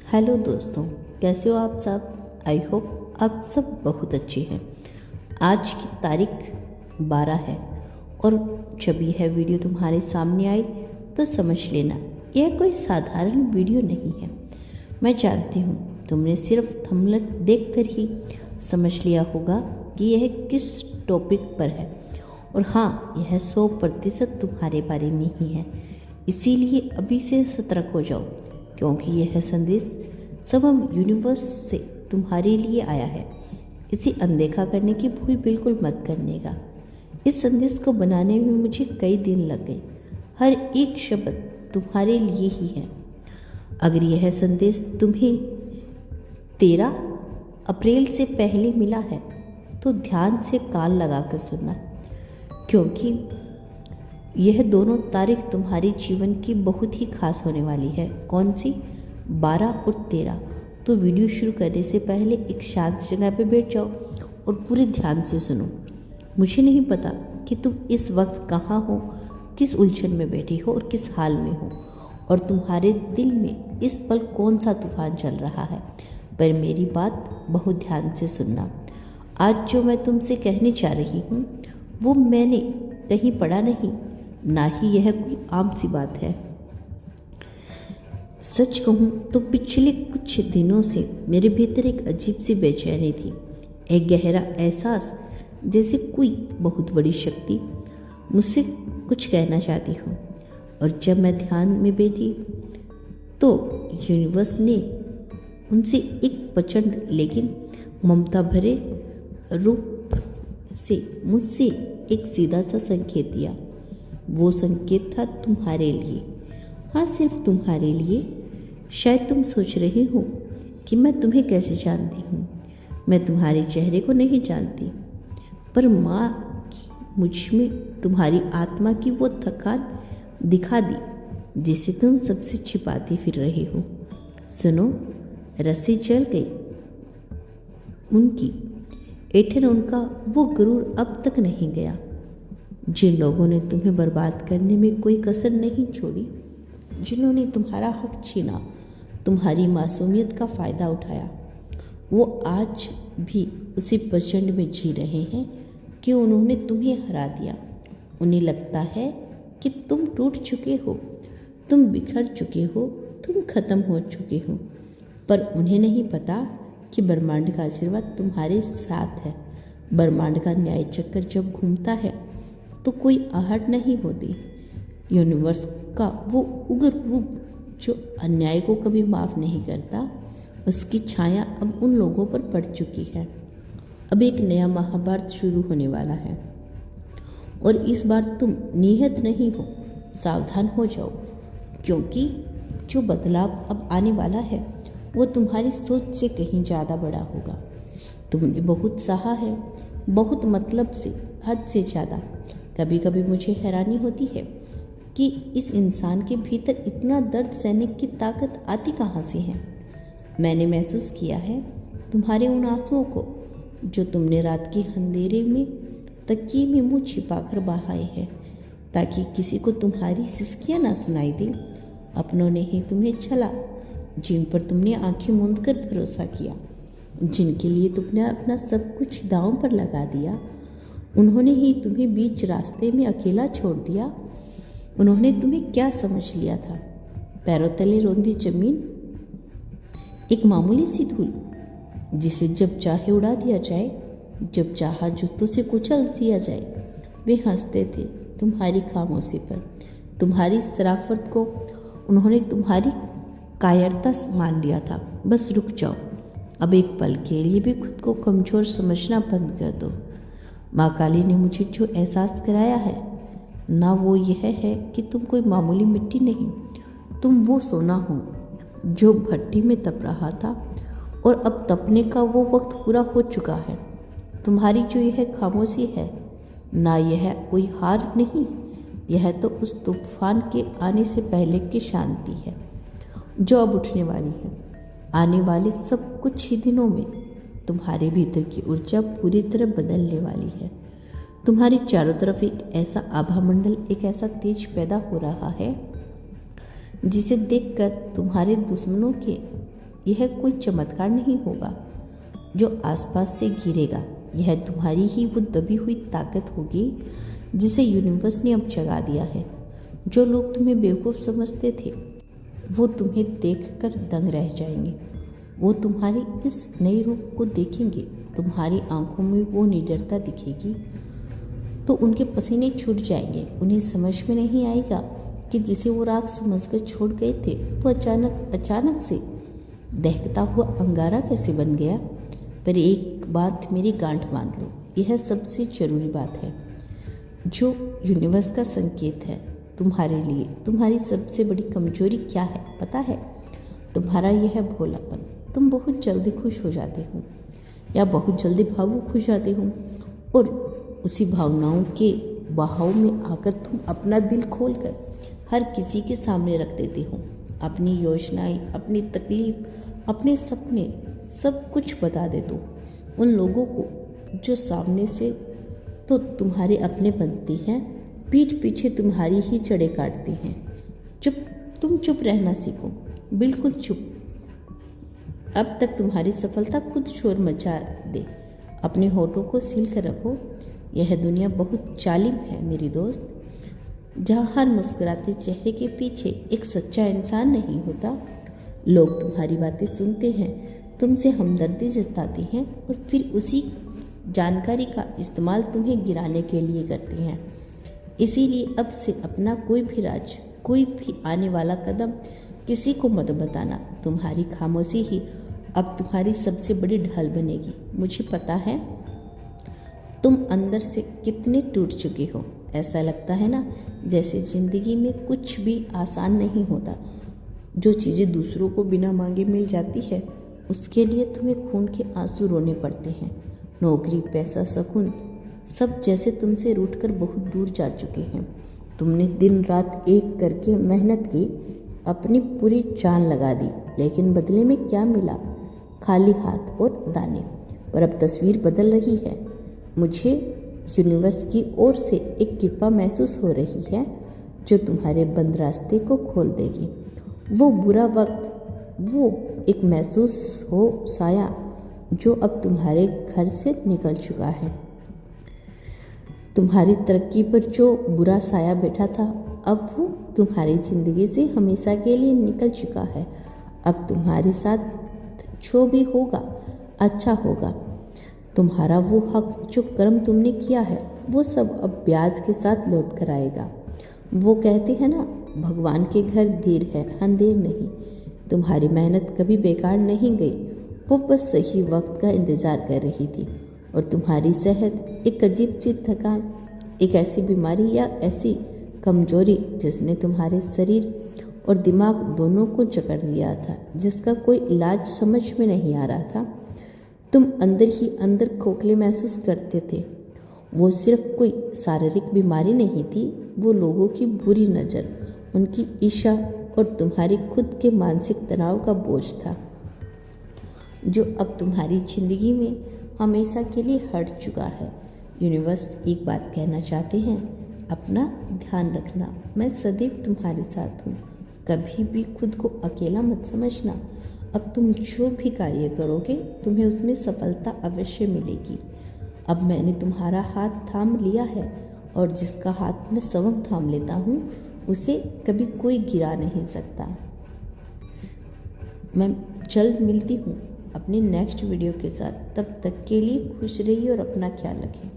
Hello दोस्तों, कैसे हो आप सब। आई होप आप सब बहुत अच्छे हैं। आज की तारीख 12 है और जब यह वीडियो तुम्हारे सामने आई तो समझ लेना यह कोई साधारण वीडियो नहीं है। मैं जानती हूँ तुमने सिर्फ थंबनेल देखकर ही समझ लिया होगा कि यह किस टॉपिक पर है, और हाँ, यह 100% तुम्हारे बारे में ही है। इसीलिए अभी से सतर्क हो जाओ, क्योंकि यह संदेश सबम यूनिवर्स से तुम्हारे लिए आया है। इसे अनदेखा करने की भूल बिल्कुल मत करनेगा। इस संदेश को बनाने में मुझे कई दिन लग गए। हर एक शब्द तुम्हारे लिए ही है। अगर यह संदेश तुम्हें 13 अप्रैल से पहले मिला है तो ध्यान से कान लगाकर सुनना, क्योंकि यह दोनों तारीख तुम्हारे जीवन की बहुत ही खास होने वाली है। कौन सी? 12 और 13। तो वीडियो शुरू करने से पहले एक शांत जगह पर बैठ जाओ और पूरे ध्यान से सुनो। मुझे नहीं पता कि तुम इस वक्त कहाँ हो, किस उलझन में बैठी हो और किस हाल में हो, और तुम्हारे दिल में इस पल कौन सा तूफान चल रहा है, पर मेरी बात बहुत ध्यान से सुनना। आज जो मैं तुमसे कहने जा रही हूँ वो मैंने कहीं पढ़ा नहीं, ना ही यह कोई आम सी बात है। सच कहूँ तो पिछले कुछ दिनों से मेरे भीतर एक अजीब सी बेचैनी थी, एक गहरा एहसास जैसे कोई बहुत बड़ी शक्ति मुझसे कुछ कहना चाहती हो। और जब मैं ध्यान में बैठी तो यूनिवर्स ने उनसे एक प्रचंड लेकिन ममता भरे रूप से मुझसे एक सीधा सा संकेत दिया। वो संकेत था तुम्हारे लिए। हाँ, सिर्फ तुम्हारे लिए। शायद तुम सोच रहे हो कि मैं तुम्हें कैसे जानती हूँ। मैं तुम्हारे चेहरे को नहीं जानती, पर माँ की मुझ में तुम्हारी आत्मा की वो थकान दिखा दी जिसे तुम सबसे छिपाते फिर रहे हो। सुनो, रस्सी जल गई उनकी, ऐठन उनका वो गुरूर अब तक नहीं गया। जिन लोगों ने तुम्हें बर्बाद करने में कोई कसर नहीं छोड़ी, जिन्होंने तुम्हारा हक छीना, तुम्हारी मासूमियत का फ़ायदा उठाया, वो आज भी उसी प्रचंड में जी रहे हैं कि उन्होंने तुम्हें हरा दिया। उन्हें लगता है कि तुम टूट चुके हो, तुम बिखर चुके हो, तुम खत्म हो चुके हो, पर उन्हें नहीं पता कि ब्रह्मांड का आशीर्वाद तुम्हारे साथ है। ब्रह्मांड का न्याय चक्कर जब घूमता है तो कोई आहट नहीं होती। यूनिवर्स का वो उग्र रूप जो अन्याय को कभी माफ़ नहीं करता, उसकी छाया अब उन लोगों पर पड़ चुकी है। अब एक नया महाभारत शुरू होने वाला है और इस बार तुम निहत नहीं हो। सावधान हो जाओ, क्योंकि जो बदलाव अब आने वाला है वो तुम्हारी सोच से कहीं ज़्यादा बड़ा होगा। तुमने बहुत सहा है, बहुत मतलब से, हद से ज़्यादा। कभी कभी मुझे हैरानी होती है कि इस इंसान के भीतर इतना दर्द सहने की ताकत आती कहाँ से है। मैंने महसूस किया है तुम्हारे उन आंसुओं को जो तुमने रात के अंधेरे में तकिए में मुँह छिपाकर बहाए हैं, ताकि किसी को तुम्हारी सिसकियाँ ना सुनाई दे। अपनों ने ही तुम्हें छला, जिन पर तुमने आंखें मूंद कर भरोसा किया, जिनके लिए तुमने अपना सब कुछ दांव पर लगा दिया, उन्होंने ही तुम्हें बीच रास्ते में अकेला छोड़ दिया। उन्होंने तुम्हें क्या समझ लिया था? पैरों तले रौंदी जमीन, एक मामूली सी धूल जिसे जब चाहे उड़ा दिया जाए, जब चाहा जूतों से कुचल दिया जाए। वे हंसते थे तुम्हारी खामोशी पर, तुम्हारी शराफत को उन्होंने तुम्हारी कायरता मान लिया था। बस रुक जाओ, अब एक पल के लिए भी खुद को कमज़ोर समझना बंद कर दो। माँ काली ने मुझे जो एहसास कराया है ना, वो यह है कि तुम कोई मामूली मिट्टी नहीं, तुम वो सोना हो जो भट्टी में तप रहा था और अब तपने का वो वक्त पूरा हो चुका है। तुम्हारी जो यह खामोशी है ना, यह कोई हार नहीं, यह तो उस तूफान के आने से पहले की शांति है जो अब उठने वाली है। आने वाले सब कुछ ही दिनों में तुम्हारे भीतर की ऊर्जा पूरी तरह बदलने वाली है। तुम्हारी चारों तरफ एक ऐसा आभा मंडल, एक ऐसा तेज पैदा हो रहा है जिसे देखकर तुम्हारे दुश्मनों के यह कोई चमत्कार नहीं होगा जो आसपास से गिरेगा। यह तुम्हारी ही वो दबी हुई ताकत होगी जिसे यूनिवर्स ने अब जगा दिया है। जो लोग तुम्हें बेवकूफ़ समझते थे वो तुम्हें देखकर दंग रह जाएंगे। वो तुम्हारे इस नए रूप को देखेंगे, तुम्हारी आंखों में वो निडरता दिखेगी तो उनके पसीने छूट जाएंगे। उन्हें समझ में नहीं आएगा कि जिसे वो राख समझकर छोड़ गए थे वो अचानक से दहकता हुआ अंगारा कैसे बन गया। पर एक बात मेरी गांठ बांध लो, यह सबसे ज़रूरी बात है जो यूनिवर्स का संकेत है तुम्हारे लिए। तुम्हारी सबसे बड़ी कमजोरी क्या है पता है? तुम्हारा यह भोलापन। तुम बहुत जल्दी खुश हो जाते हो या बहुत जल्दी भावुक हो जाते हो और उसी भावनाओं के बहाव में आकर तुम अपना दिल खोलकर हर किसी के सामने रख देते हो। अपनी योजनाएं, अपनी तकलीफ, अपने सपने सब कुछ बता दे दो उन लोगों को जो सामने से तो तुम्हारे अपने बनते हैं, पीठ पीछे तुम्हारी ही जड़ें काटते हैं। तुम चुप रहना सीखो, बिल्कुल चुप। अब तक तुम्हारी सफलता खुद शोर मचा दे। अपने होठों को सील कर रखो। यह दुनिया बहुत जालिम है मेरी दोस्त, जहाँ हर मुस्कुराते चेहरे के पीछे एक सच्चा इंसान नहीं होता। लोग तुम्हारी बातें सुनते हैं, तुमसे हमदर्दी जताते हैं और फिर उसी जानकारी का इस्तेमाल तुम्हें गिराने के लिए करते हैं। इसीलिए अब से अपना कोई भी राज, कोई भी आने वाला कदम किसी को मत बताना। तुम्हारी खामोशी ही अब तुम्हारी सबसे बड़ी ढाल बनेगी। मुझे पता है तुम अंदर से कितने टूट चुके हो। ऐसा लगता है ना जैसे ज़िंदगी में कुछ भी आसान नहीं होता। जो चीज़ें दूसरों को बिना मांगे मिल जाती है उसके लिए तुम्हें खून के आंसू रोने पड़ते हैं। नौकरी, पैसा, सुकून सब जैसे तुमसे रूठकर बहुत दूर जा चुके हैं। तुमने दिन रात एक करके मेहनत की, अपनी पूरी जान लगा दी, लेकिन बदले में क्या मिला? खाली हाथ और दाने। पर अब तस्वीर बदल रही है। मुझे यूनिवर्स की ओर से एक कृपा महसूस हो रही है जो तुम्हारे बंद रास्ते को खोल देगी। वो बुरा वक्त, वो एक महसूस हो साया जो अब तुम्हारे घर से निकल चुका है। तुम्हारी तरक्की पर जो बुरा साया बैठा था अब वो तुम्हारी ज़िंदगी से हमेशा के लिए निकल चुका है। अब तुम्हारे साथ जो भी होगा अच्छा होगा। तुम्हारा वो हक, जो कर्म तुमने किया है वो सब अब ब्याज के साथ लौट कर आएगा। वो कहते हैं ना, भगवान के घर देर है अंधेर नहीं। तुम्हारी मेहनत कभी बेकार नहीं गई, वो बस सही वक्त का इंतज़ार कर रही थी। और तुम्हारी सेहत, एक अजीब सी थकान, एक ऐसी बीमारी या ऐसी कमजोरी जिसने तुम्हारे शरीर और दिमाग दोनों को जकड़ लिया था, जिसका कोई इलाज समझ में नहीं आ रहा था। तुम अंदर ही अंदर खोखले महसूस करते थे। वो सिर्फ कोई शारीरिक बीमारी नहीं थी, वो लोगों की बुरी नज़र, उनकी ईर्ष्या और तुम्हारी खुद के मानसिक तनाव का बोझ था जो अब तुम्हारी ज़िंदगी में हमेशा के लिए हट चुका है। यूनिवर्स एक बात कहना चाहते हैं, अपना ध्यान रखना। मैं सदैव तुम्हारे साथ हूँ। कभी भी खुद को अकेला मत समझना। अब तुम जो भी कार्य करोगे तुम्हें उसमें सफलता अवश्य मिलेगी। अब मैंने तुम्हारा हाथ थाम लिया है और जिसका हाथ मैं स्वयं थाम लेता हूँ उसे कभी कोई गिरा नहीं सकता। मैं जल्द मिलती हूँ अपने नेक्स्ट वीडियो के साथ। तब तक के लिए खुश रहिए और अपना ख्याल रखें।